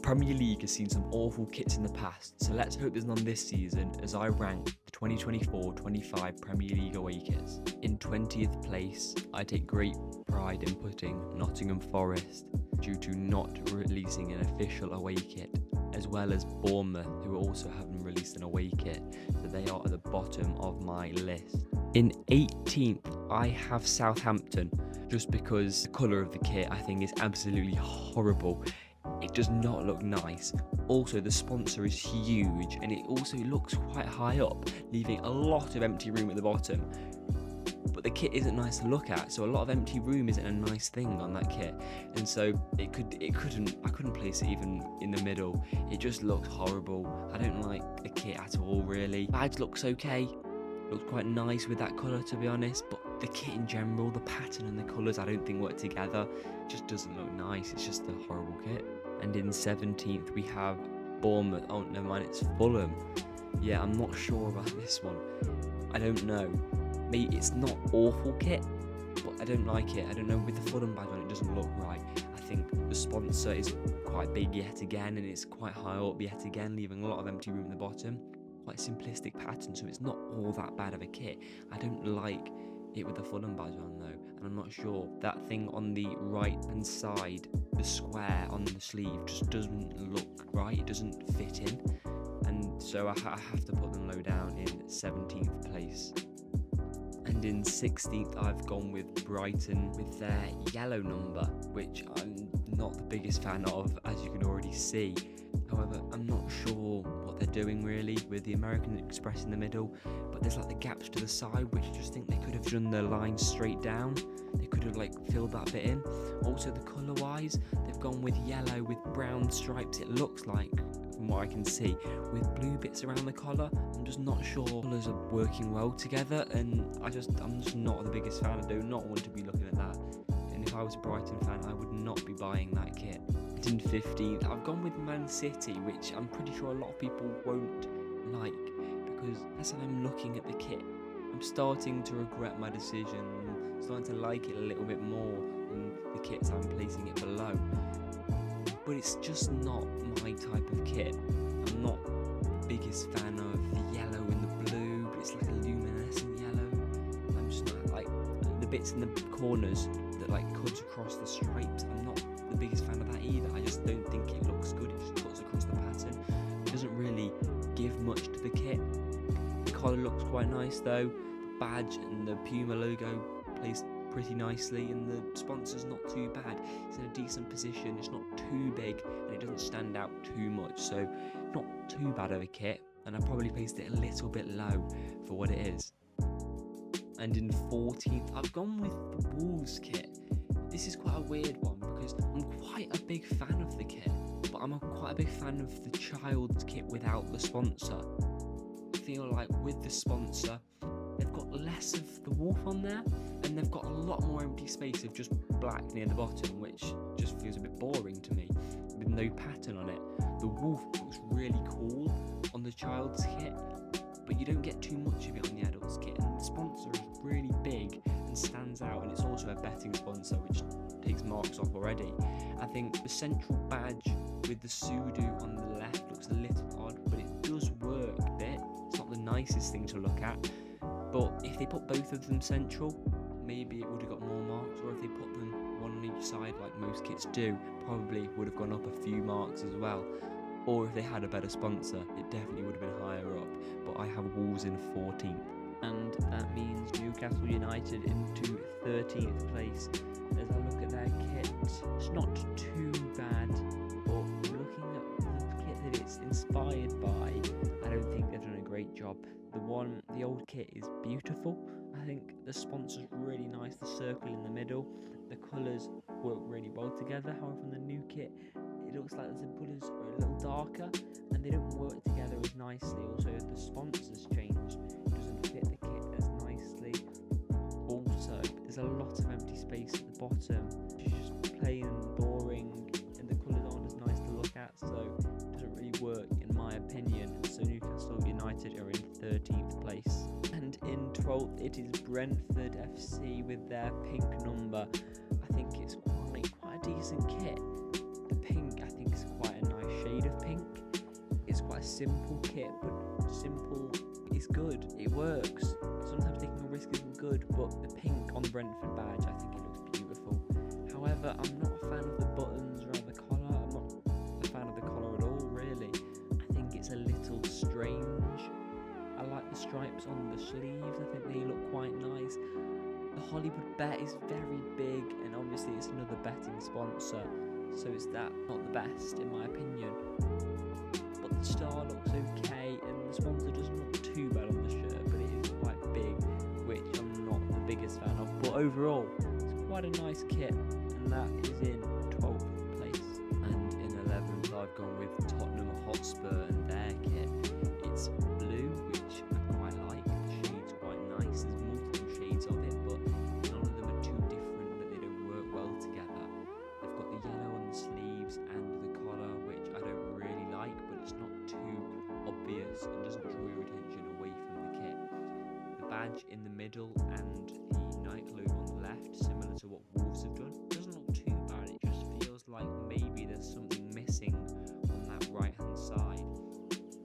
Premier League has seen some awful kits in the past, so let's hope there's none this season as I rank the 2024-25 Premier League away kits. In 20th place, I take great pride in putting Nottingham Forest due to not releasing an official away kit, as well as Bournemouth, who also haven't released an away kit, so they are at the bottom of my list. In 18th, I have Southampton, just because the colour of the kit I think is absolutely horrible. It does not look nice. Also, the sponsor is huge and it also looks quite high up, leaving a lot of empty room at the bottom. But the kit isn't nice to look at, so a lot of empty room isn't a nice thing on that kit. And so I couldn't place it even in the middle. It just looks horrible. I don't like the kit at all, really. Badge looks okay. Looks quite nice with that colour, to be honest, but the kit in general, the pattern and the colours, I don't think work together. It just doesn't look nice. It's just a horrible kit. And in 17th, we have Bournemouth. Oh, never mind, it's Fulham. Yeah, I'm not sure about this one. I don't know. Maybe it's not awful kit, but I don't like it. I don't know, with the Fulham badge on, it doesn't look right. I think the sponsor is quite big yet again, and it's quite high up yet again, leaving a lot of empty room at the bottom. Quite simplistic pattern, so it's not all that bad of a kit. I don't like it with the Fulham badge on though, and I'm not sure. That thing on the right hand side, the square on the sleeve, just doesn't look right. It doesn't fit in, and so I have to put them low down in 17th place. And in 16th, I've gone with Brighton with their yellow number, which I'm not the biggest fan of, as you can already see. However, I'm not sure what they're doing really with the American Express in the middle, but there's like the gaps to the side, which I just think they could have done the line straight down. They could have like filled that bit in. Also, the colour wise, they've gone with yellow with brown stripes, it looks like, from what I can see, with blue bits around the collar. I'm just not sure colours are working well together, and I'm just not the biggest fan. I do not want to be looking at that. And if I was a Brighton fan, I would not be buying that kit. In 15th, I've gone with Man City, which I'm pretty sure a lot of people won't like, because as I'm looking at the kit, I'm starting to regret my decision. I'm starting to like it a little bit more than the kits I'm placing it below. But it's just not my type of kit. I'm not the biggest fan of the yellow and the blue, but it's like a luminescent yellow. I'm just not like the bits in the corners that like cuts across the stripes. I'm not the biggest fan of that either. I just don't think it looks good. It just cuts across the pattern. It doesn't really give much to the kit. The collar looks quite nice though. The badge and the Puma logo plays pretty nicely, and the sponsor's not too bad. It's in a decent position. It's not too big, and it doesn't stand out too much. So not too bad of a kit, and I probably placed it a little bit low for what it is. And in 14th, I've gone with the Wolves kit. This is quite a weird one because I'm quite a big fan of the kit, but I'm quite a big fan of the child's kit without the sponsor. I feel like with the sponsor, they've got less of the wolf on there, and they've got a lot more empty space of just black near the bottom, which just feels a bit boring to me, with no pattern on it. The wolf looks really cool on the child's kit, but you don't get too much of it on the adult's kit, and the sponsor is really big and stands out, and it's also a betting sponsor, which takes marks off already. I think the central badge with the Sudo on the left looks a little odd, but it does work a bit. It's not the nicest thing to look at, but if they put both of them central, maybe it would have got more marks, or if they put them one on each side like most kits do, probably would have gone up a few marks as well. Or if they had a better sponsor, it definitely would have been higher up, but I have Wolves in 14th. And that means Newcastle United into 13th place. As I look at their kit, it's not too bad, but looking at the kit that it's inspired by, I don't think they've done a great job. The old kit is beautiful. I think the sponsor's really nice, the circle in the middle. The colours work really well together. However, in the new kit, it looks like the colours are a little darker and they don't work together as nicely. Also, the sponsor's changed. It doesn't fit the kit as nicely. Also, there's a lot of empty space at the bottom. It's just plain and boring, and the colours aren't as nice to look at, so it doesn't really work in my opinion. So Newcastle United are in 13th place. And in 12th, it is Brentford FC with their pink number. I think it's quite a decent kit. The pink, I think, is quite a nice simple kit, but simple is good. It works. Sometimes taking a risk isn't good, but the pink on the Brentford badge, I think it looks beautiful. However, I'm not a fan of the buttons around the collar. I'm not a fan of the collar at all, really. I think it's a little strange. I like the stripes on the sleeves. I think they look quite nice. The Hollywood bet is very big, and obviously it's another betting sponsor, so it's not the best in my opinion. But the star looks okay, and the sponsor doesn't look too bad on the shirt, but it is quite big, which I'm not the biggest fan of. But overall, it's quite a nice kit, and that is in 12th place. And in 11th, I've gone with Tottenham Hotspur and their kit. It's blue, which I quite like. The shade's quite nice. There's multiple shades of it, but none of them are too different that they don't work well together. They've got the yellow on the sleeves and the collar, which I don't really like, but it's not too obvious and doesn't draw your attention away from the kit. The badge in the middle and the Nike logo on the left, similar to what Wolves have done, doesn't look too bad. It just feels like maybe there's something missing on that right hand side.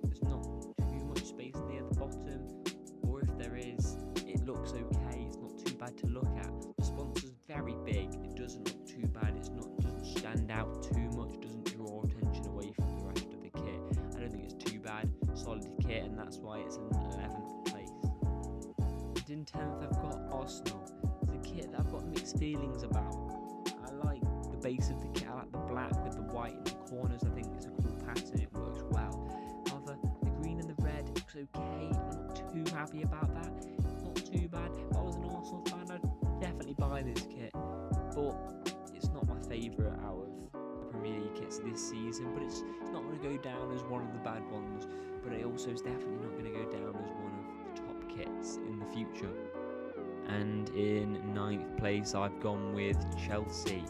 There's not too much space near the bottom, or if there is, it looks okay. It's not too bad to look at. The sponsor's very big. It doesn't look too bad. Doesn't stand out too much. Doesn't draw attention away from the rest of the kit. I don't think it's too bad. Solid kit, and that's why it's in 11th place. And in 10th, I've got Arsenal. It's a kit that I've got mixed feelings about. I like the base of the kit. I like the black with the white in the corners. I think it's a cool pattern. It works well. However, the green and the red looks okay. I'm not too happy about that. Not too bad. If I was an Arsenal fan, I'd definitely buy this kit. But it's not my favourite out of the Premier League kits this season. But it's not going to go down as one of the bad ones. But it also is definitely not going to go down as one of the top kits in the future. And in 9th place, I've gone with Chelsea.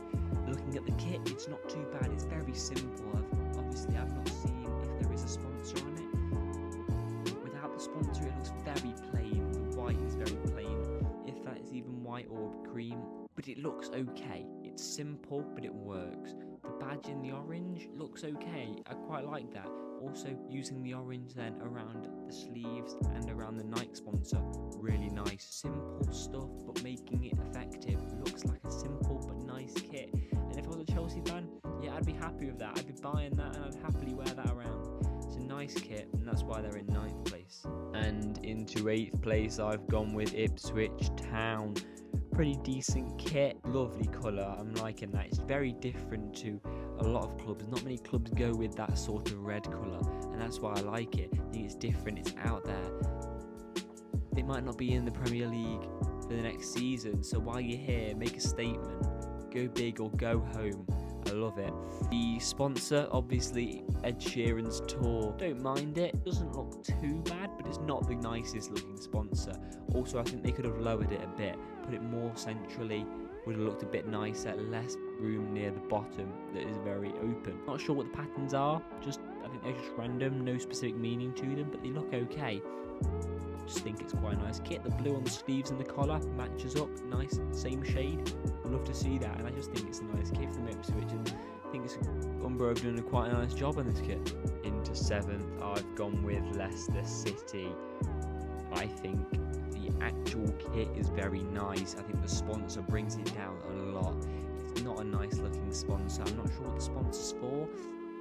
Looking at the kit, it's not too bad. It's very simple. I've not seen if there is a sponsor on it. Without the sponsor, it looks very plain. The white is very plain, if that is even white or cream. But it looks okay. It's simple, but it works. The badge in the orange looks okay. I quite like that. Also, using the orange then around the sleeves and around the Nike sponsor, really nice. Simple stuff, but making it effective. Looks like a simple but nice kit. And if I was a Chelsea fan, yeah, I'd be happy with that. I'd be buying that, and I'd happily wear that around. It's a nice kit, and that's why they're in 9th place. And into 8th place, I've gone with Ipswich Town. Pretty decent kit, lovely colour. I'm liking that. It's very different to a lot of clubs. Not many clubs go with that sort of red colour, and that's why I like it. I think it's different, it's out there. It might not be in the Premier League for the next season, so while you're here, make a statement. Go big or go home. I love it. The sponsor, obviously, Ed Sheeran's tour. Don't mind it. Doesn't look too bad, but it's not the nicest looking sponsor. Also, I think they could have lowered it a bit, put it more centrally. Would have looked a bit nicer, less room near the bottom that is very open. Not sure what the patterns are. I think they're just random, no specific meaning to them, but they look okay. Just think it's quite a nice kit. The blue on the sleeves and the collar matches up, nice, same shade. I'd love to see that, and I just think it's a nice kit from Ipswich, and I think Umbro have done quite a nice job on this kit. Into 7th, I've gone with Leicester City. I think the actual kit is very nice. I think the sponsor brings it down a lot. It's not a nice looking sponsor. I'm not sure what the sponsor's for.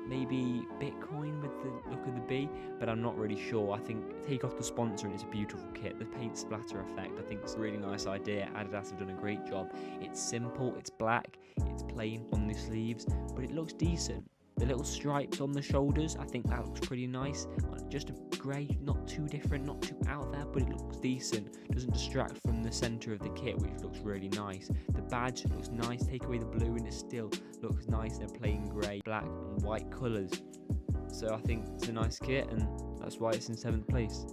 Maybe Bitcoin with the look of the B, but I'm not really sure. I think take off the sponsor and it's a beautiful kit. The paint splatter effect, I think it's a really nice idea. Adidas have done a great job. It's simple, it's black, it's plain on the sleeves, but it looks decent. The little stripes on the shoulders, I think that looks pretty nice. Just a grey, not too different, not too out there, but it looks decent. Doesn't distract from the centre of the kit, which looks really nice. The badge looks nice, take away the blue and it still looks nice. They're plain grey, black and white colours. So I think it's a nice kit, and that's why it's in 7th place.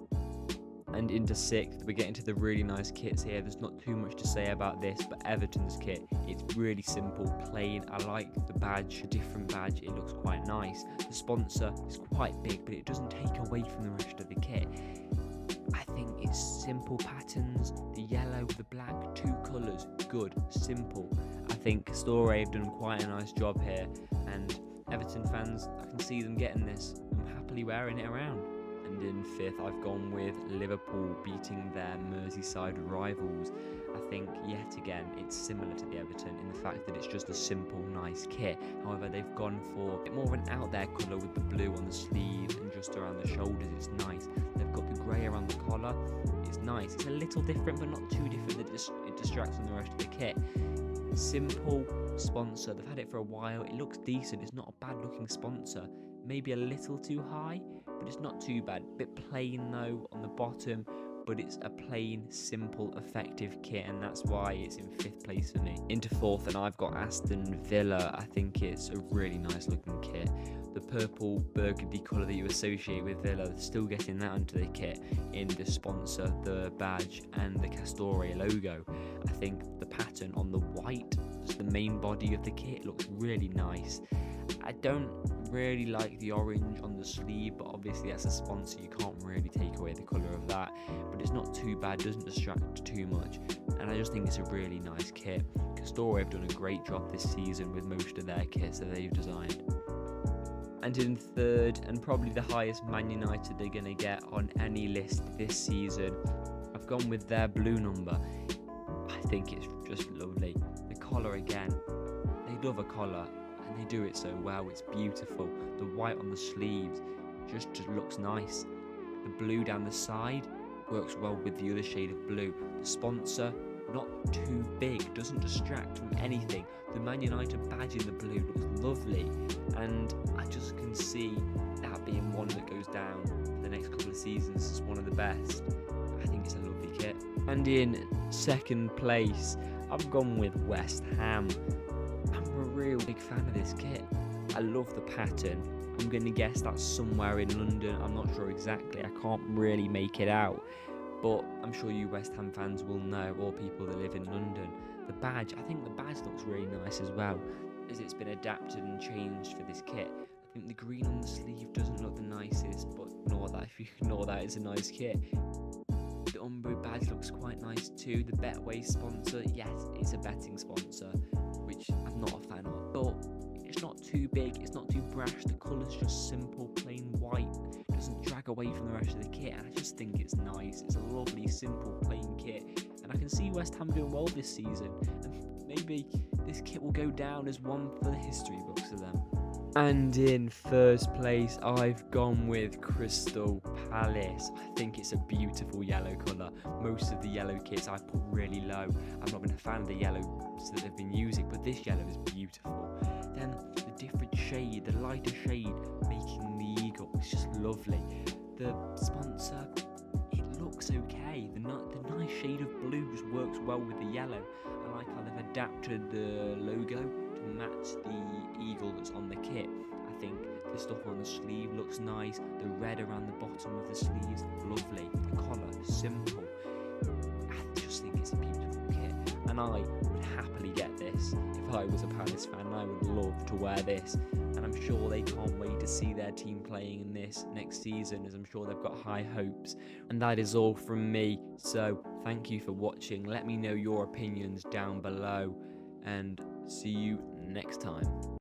And into 6th, we're getting to the really nice kits here. There's not too much to say about this, but Everton's kit, it's really simple, plain. I like the badge, a different badge, it looks quite nice. The sponsor is quite big, but it doesn't take away from the rest of the kit. I think it's simple patterns, the yellow, the black, 2 colours, good, simple. I think Storey have done quite a nice job here, and Everton fans, I can see them getting this. I'm happily wearing it around. And in 5th, I've gone with Liverpool beating their Merseyside rivals. I think, yet again, it's similar to the Everton in the fact that it's just a simple, nice kit. However, they've gone for a bit more of an out-there colour with the blue on the sleeves and just around the shoulders. It's nice. They've got the grey around the collar. It's nice. It's a little different, but not too different that it distracts from the rest of the kit. Simple sponsor. They've had it for a while. It looks decent. It's not a bad-looking sponsor. Maybe a little too high, but it's not too bad. Bit plain though on the bottom, but it's a plain, simple, effective kit, and that's why it's in 5th place for me. Into 4th, and I've got Aston Villa. I think it's a really nice looking kit. The purple burgundy colour that you associate with Villa, still getting that onto the kit in the sponsor, the badge, and the Castore logo. I think the pattern on the white, just the main body of the kit, looks really nice. I don't really like the orange on the sleeve, but obviously as a sponsor you can't really take away the colour of that, but it's not too bad, doesn't distract too much, and I just think it's a really nice kit. Castore have done a great job this season with most of their kits that they've designed. And in 3rd, and probably the highest Man United they're going to get on any list this season, I've gone with their blue number. I think it's just lovely. The collar again, they love a collar, and they do it so well. It's beautiful. The white on the sleeves just looks nice. The blue down the side works well with the other shade of blue. The sponsor, not too big, doesn't distract from anything. The Man United badge in the blue looks lovely, and I just can see that being one that goes down for the next couple of seasons as one of the best. I think it's a lovely kit. And in 2nd place, I've gone with West Ham. I'm a real big fan of this kit. I love the pattern. I'm going to guess that's somewhere in London. I'm not sure exactly. I can't really make it out. But I'm sure you West Ham fans will know, or people that live in London. The badge, I think the badge looks really nice as well, as it's been adapted and changed for this kit. I think the green on the sleeve doesn't look the nicest, but ignore that. If you ignore that, it's a nice kit. The Umbro badge looks quite nice too. The Betway sponsor, yes, it's a betting sponsor, which I'm not a fan of, but it's not too big, it's not too brash. The colour's just simple, plain white. It doesn't drag away from the rest of the kit, and I just think it's nice. It's a lovely, simple, plain kit, and I can see West Ham doing well this season, and maybe this kit will go down as one for the history books of them. And in 1st place, I've gone with Crystal Palace. I think it's a beautiful yellow colour. Most of the yellow kits I put really low. I've not been a fan of the yellows that they've been using, but this yellow is beautiful. Then the different shade, the lighter shade, making the eagle, it's just lovely. The sponsor, it looks okay. The nice shade of blue just works well with the yellow. I like how they've adapted the logo to match the eagle that's on the kit. I think the stuff on the sleeve looks nice. The red around the bottom of the sleeves, lovely. The collar, simple. I just think it's a beautiful kit, and I would happily get this if I was a Palace fan. I would love to wear this, and I'm sure they can't wait to see their team playing in this next season, as I'm sure they've got high hopes. And that is all from me, so thank you for watching. Let me know your opinions down below, and see you next time.